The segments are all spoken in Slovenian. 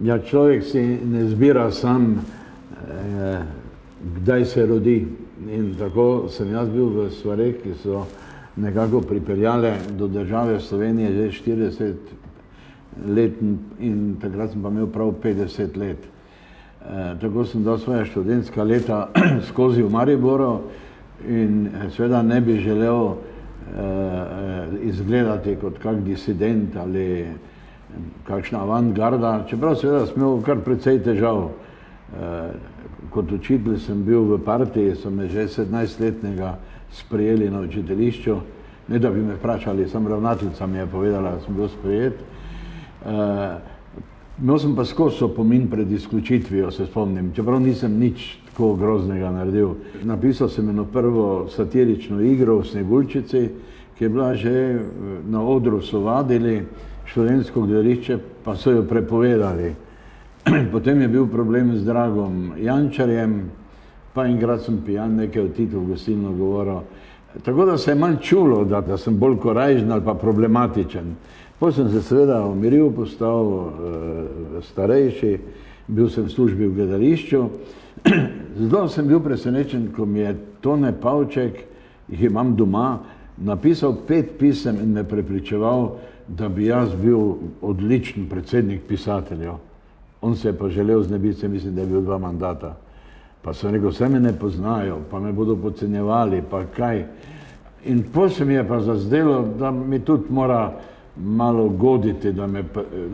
Ja, človek si ne zbira sam, kdaj se rodi. In tako sem jaz bil v stvareh, ki so nekako pripeljale do države Slovenije že 40 let in takrat sem pa imel prav 50 let. Tako sem dal svoja študentska leta skozi v Mariboru in seveda ne bi želel izgledati kot kak disident ali kakšna avantgarda, čeprav seveda sem imel kar precej težav. Kot učitelj sem bil v partiji, so me že 17-letnega sprejeli na učiteljišču, ne da bi me vprašali, sam ravnateljica mi je povedala, da sem bil sprejet. Imel sem pa skozi opomin pred izključitvijo, se spomnim, čeprav nisem nič tako groznega naredil. Napisal sem eno prvo satirično igro v Sneguljčici, ki je bila že na odru, so vadili študentsko gledališče, pa so jo prepovedali. Potem je bil problem z Dragom Jančarjem, pa enkrat sem pijan nekaj o Titu v gostilno govoril. Tako da se je malo čulo, da sem bolj korajžen ali pa problematičen. Potem sem se seveda umiril, postal starejši, bil sem v službi v gledališču. Zelo sem bil presenečen, ko mi je Tone Pavček, jih imam doma, napisal 5 pisem in me prepričeval, da bi jaz bil odličen predsednik pisateljev. On se je pa želel znebiti, mislim, da je bil 2 mandata. Pa sem rekel, vse me ne poznajo, pa me bodo podcenjevali, pa kaj. In potem se mi je pa zazdelo, da mi tudi mora malo goditi, da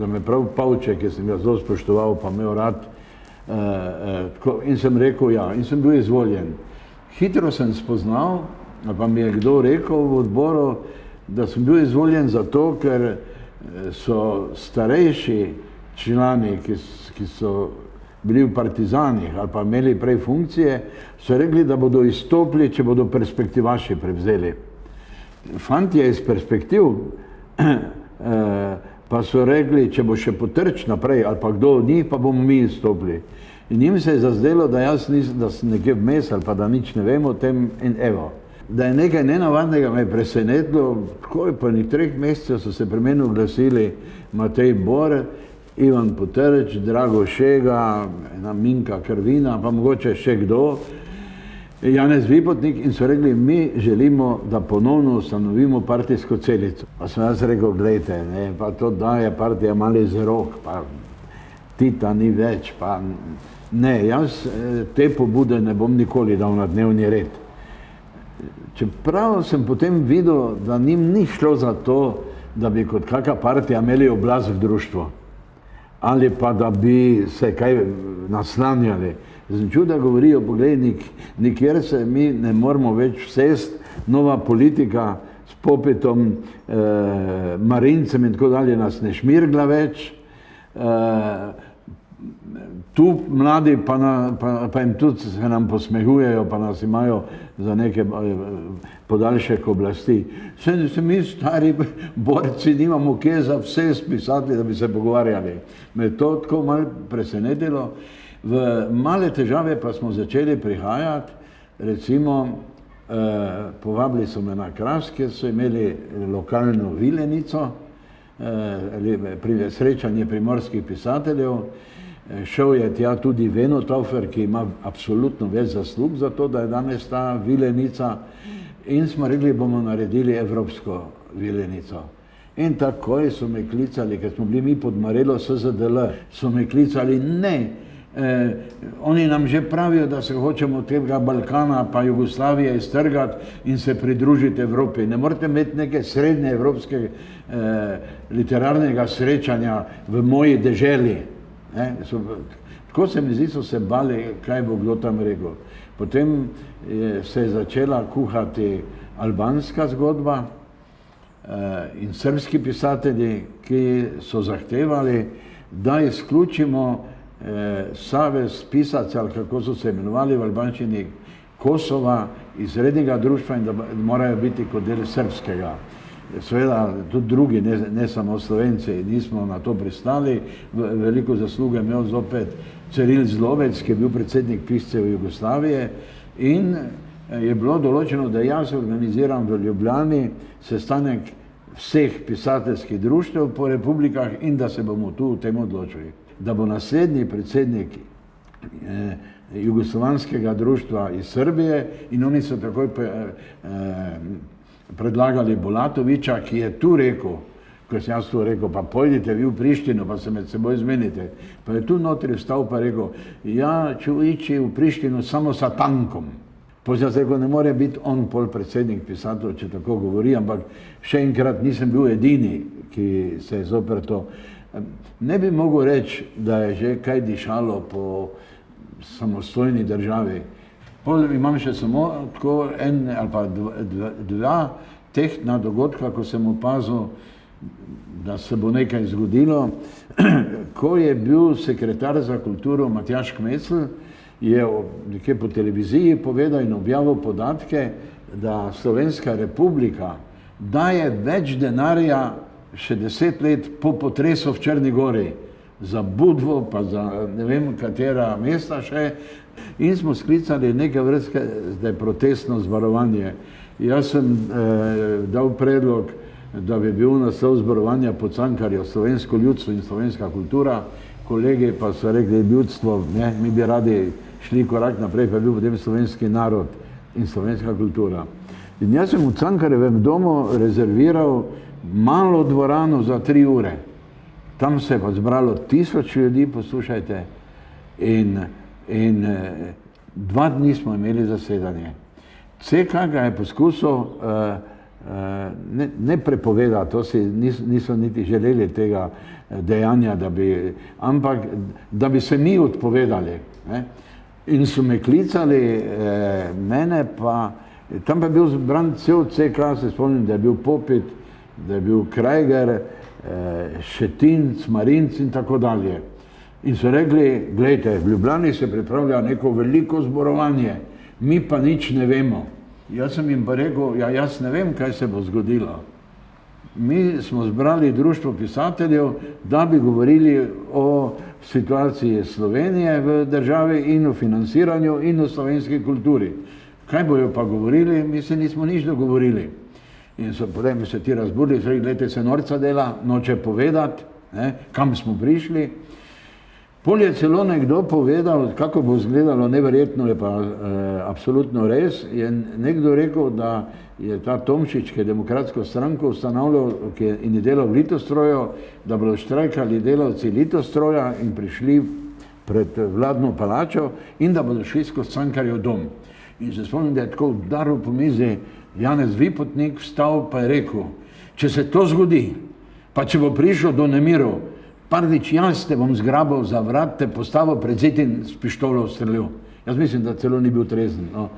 me prav Pavček, ki sem ga zelo spoštoval, pa imel rad. In sem rekel ja, in sem bil izvoljen. Hitro sem spoznal, pa mi je kdo rekel v odboru, da sem bil izvoljen zato, ker so starejši člani, ki so bili v partizanih ali pa imeli prej funkcije, so rekli, da bodo izstopili, če bodo perspektivaši prevzeli. Fantje iz perspektiv pa so rekli, če bo še Potrč naprej ali pa kdo od njih, pa bomo mi izstopili. In njim se je zazdelo, da jaz da sem nekje vmes ali pa da nič ne vem o tem in evo. Da je nekaj nenavadnega me je presenetilo, tako je pa 3 mesecev so se pri meni oglasili Matej Bor, Ivan Potrč, Drago Šega, ena Minka Krvina, pa mogoče še kdo, Janez Vipotnik, in so rekli, mi želimo, da ponovno ustanovimo partijsko celico. Pa sem jaz rekel, gledajte, pa to daje partija mali zrok, pa Tita ni več, pa ne, jaz te pobude ne bom nikoli dal na dnevni red. Čeprav sem potem videl, da njim ni šlo za to, da bi kot kakšna partija imeli oblast v društvu, ali pa da bi se kaj naslanjali. Sem čutil, da govorijo, poglej, nikjer se mi ne moramo več vsest, nova politika s Popetom, Marincem in tako dalje nas ne šmirgla več. Tu mladi pa jim tudi se nam posmehujejo, pa nas imajo za neke podaljšek oblasti. Se mi stari borci nimamo kje za vse spisati, da bi se pogovarjali. Me je to tako malo presenetilo. V male težave pa smo začeli prihajati, recimo povabili so me na Kras, kjer so imeli lokalno vilenico, srečanje primorskih pisateljev. Šel je tja tudi Veno Taufer, ki ima absolutno več zaslug za to, da je danes ta vilenica, in smo rekli, bomo naredili evropsko vilenico. In takoj so me klicali, ker smo bili mi pod marelo SZDL, so me klicali, ne, oni nam že pravijo, da se hočemo tega Balkana pa Jugoslavije iztrgati in se pridružiti Evropi. Ne morete imeti neke srednje evropske literarnega srečanja v moji deželi. Tako se mi zdi, so se bali, kaj bo kdo tam rekel. Potem se je začela kuhati albanska zgodba in srbski pisatelji, ki so zahtevali, da izključimo savez pisateljev, ali kako so se imenovali v albanščini, Kosova iz rednega društva in da morajo biti kot del srbskega. Seveda tudi drugi, ne samo Slovenci, nismo na to pristali. Veliko zasluge imel zopet Ciril Zlovec, ki je bil predsednik piscev Jugoslavije, in je bilo določeno, da jaz organiziram v Ljubljani sestanek vseh pisateljskih društev po republikah in da se bomo tu o tem odločili. da bo naslednji predsednik Jugoslovanskega društva iz Srbije in oni so takoj predlagali Bulatovića, ki je tu rekel, ko sem jaz tu rekel, pa pojdite vi v Prištino, pa se med seboj zmenite. Pa je tu notri vstal pa rekel, ja, ću ići v Prištino samo sa tankom. Potem jaz rekel, ne more biti on pol predsednik pisatelj, če tako govori, ampak še enkrat nisem bil edini, ki se je zoper to. Ne bi mogel reči, da je že kaj dišalo po samostojni državi. Pol imam še samo tako en ali pa dva tehtna dogodka, ko sem opazil, da se bo nekaj zgodilo. Ko je bil sekretar za kulturo Matjaž Kmecl, je nekje po televiziji povedal in objavil podatke, da Slovenska republika daje več denarja še 10 let po potresu v Črni Gori za Budvo, pa za ne vem katera mesta še, in smo sklicali neke vrste zdaj protestno zborovanje. Jaz sem dal predlog, da bi bil naslov zborovanja pod Cankarjev slovensko ljudstvo in slovenska kultura, kolegi pa so rekli ljudstvo, ne, mi bi radi šli korak naprej, pa je bil potem slovenski narod in slovenska kultura. In jaz sem v Cankarjevem domu rezerviral malo dvorano za 3 ure. Tam se je pa zbralo 1000 ljudi, poslušajte, in 2 dni smo imeli zasedanje. CK ga je poskusil ne prepovedati, to si niso niti želeli tega dejanja, ampak da bi se mi odpovedali. Ne? In so me klicali, mene pa, tam pa je bil zbran cel CK, se spomnim, da je bil Popit, da je bil Krajger, Šetinc, Marinc in tako dalje. In so rekli, gledajte, v Ljubljani se pripravlja neko veliko zborovanje, mi pa nič ne vemo. Jaz sem jim pa rekel, ja, jaz ne vem, kaj se bo zgodilo. Mi smo zbrali društvo pisateljev, da bi govorili o situaciji Slovenije v državi in o financiranju in o slovenski kulturi. Kaj bojo pa govorili? Mi se nismo nič dogovorili. In so potem se ti razburili, so rekli, gledajte, se norca dela, noče povedati, ne, kam smo prišli. Pol je celo nekdo povedal, kako bo izgledalo, neverjetno je pa absolutno res, je nekdo rekel, da je ta Tomšič, ki je demokratsko stranko ustanavljal in je delal v Litostroju, da bodo štrajkali delavci Litostroja in prišli pred vladno palačo in da bodo šli skozi Cankarjev dom. In se spomnim, da je tako udaril po mizi Janez Vipotnik, vstal pa je rekel, če se to zgodi, pa če bo prišlo do nemirov, Pardič, jaz te bom zgrabil za vrat, te postavil pred zid in s pištolo ustrelil. Jaz mislim, da celo ni bil trezen, no.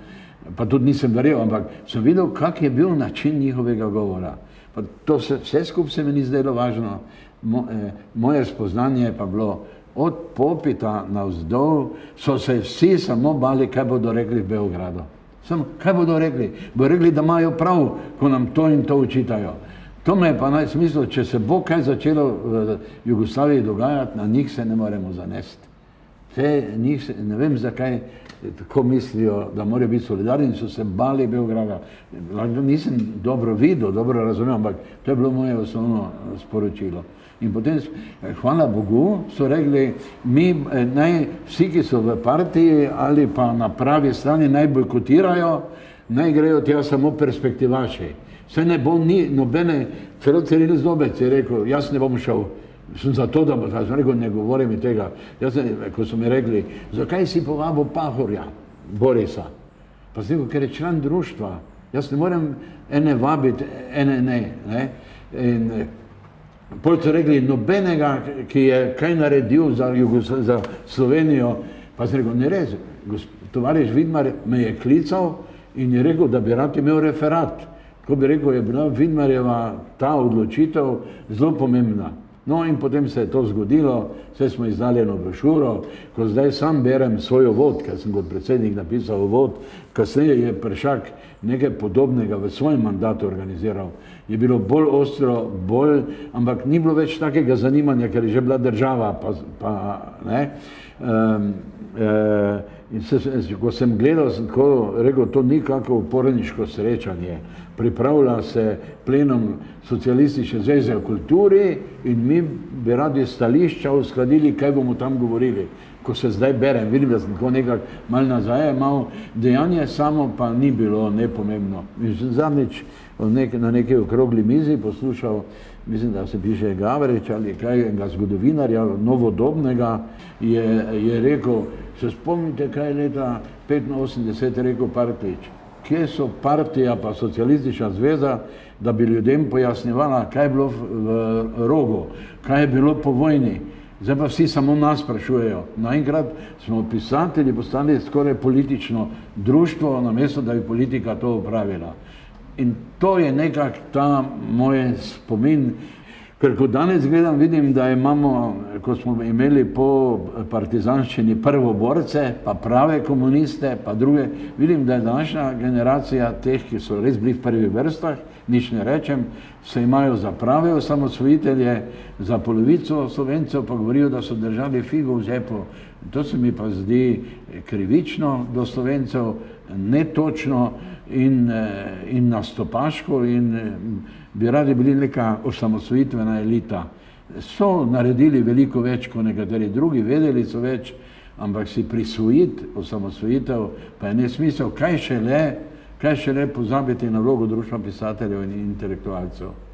Pa tudi nisem verjel, ampak sem videl, kak je bil način njihovega govora. Pa to vse skupaj se mi ni zdelo važno. Moje spoznanje pa bilo, od Popita navzdol so se vsi samo bali, kaj bodo rekli v Beogradu. Kaj bodo rekli? Bodo rekli, da imajo prav, ko nam to in to učitajo. To me je pa najsmislo, če se bo kaj začelo v Jugoslaviji dogajati, na njih se ne moremo zanesti. Ne vem, zakaj tako mislijo, da morajo biti solidarni in so se bali Beograda. Nisem dobro videl, dobro razumel, ampak to je bilo moje osnovno sporočilo. In potem, hvala Bogu, so rekli, vsi, ki so v partiji ali pa na pravi strani, naj bojkotirajo, naj grejo tja samo perspektivaši. Saj ne bo nobene, celo Ciril Zobec je rekel, jaz ne bom šel, sem za to, da bo, jaz sem rekel, ne govori mi tega. Ko so mi rekli, zakaj si povabil Pahorja, Borisa? Pa sem rekel, ker je član društva, jaz ne morem ene vabiti, ene ne. In potem so rekli, nobenega, ki je kaj naredil za Slovenijo, pa sem rekel, ne res, tovariš Vidmar me je klical in je rekel, da bi rad imel referat. Ko bi rekel, je bila Vidmarjeva ta odločitev zelo pomembna. No in potem se je to zgodilo, vse smo izdali eno brošuro, ko zdaj sam berem svoj uvod, ker sem kot predsednik napisal uvod, kasneje je Peršak nekaj podobnega v svojem mandatu organiziral. Je bilo bolj ostro, ampak ni bilo več takega zanimanja, ker je že bila država, In ko sem gledal, sem tako rekel, to ni kako uporniško srečanje. Pripravlja se plenum Socialistične zveze o kulturi in mi bi radi stališča uskladili, kaj bomo tam govorili. Ko se zdaj berem, vidim, da sem tako nekako malo nazaj, malo dejanje samo pa ni bilo nepomembno. In sem zadnjič na neki okrogli mizi poslušal, mislim, da se piše Gavrič ali kaj, enega zgodovinarja, novodobnega, je rekel, se spomnite, kaj je leta 85 rekel Parklič, kje so partija pa Socialistična zveza, da bi ljudem pojasnjevala, kaj je bilo v Rogu, kaj je bilo po vojni. Zdaj pa vsi samo nas sprašujejo. Naenkrat smo pisatelji postali skoraj politično društvo, namesto da bi politika to upravila. In to je nekako ta moj spomin, ker ko danes gledam, vidim, da imamo, ko smo imeli po partizanščini prvoborce, pa prave komuniste, pa druge, vidim, da je današnja generacija teh, ki so res bili v prvih vrstah, nič ne rečem, se imajo za prave osamosvojitelje, za polovico Slovencev pa govorijo, da so držali figo v žepu. To se mi pa zdi krivično do Slovencev, netočno in nastopaško in bi radi bili neka osamosvojitvena elita. So naredili veliko več kot nekateri drugi, vedeli so več, ampak si prisvojiti osamosvojitev pa je nesmisel, kaj šele pozabiti na vlogo društva pisateljev in intelektualcev.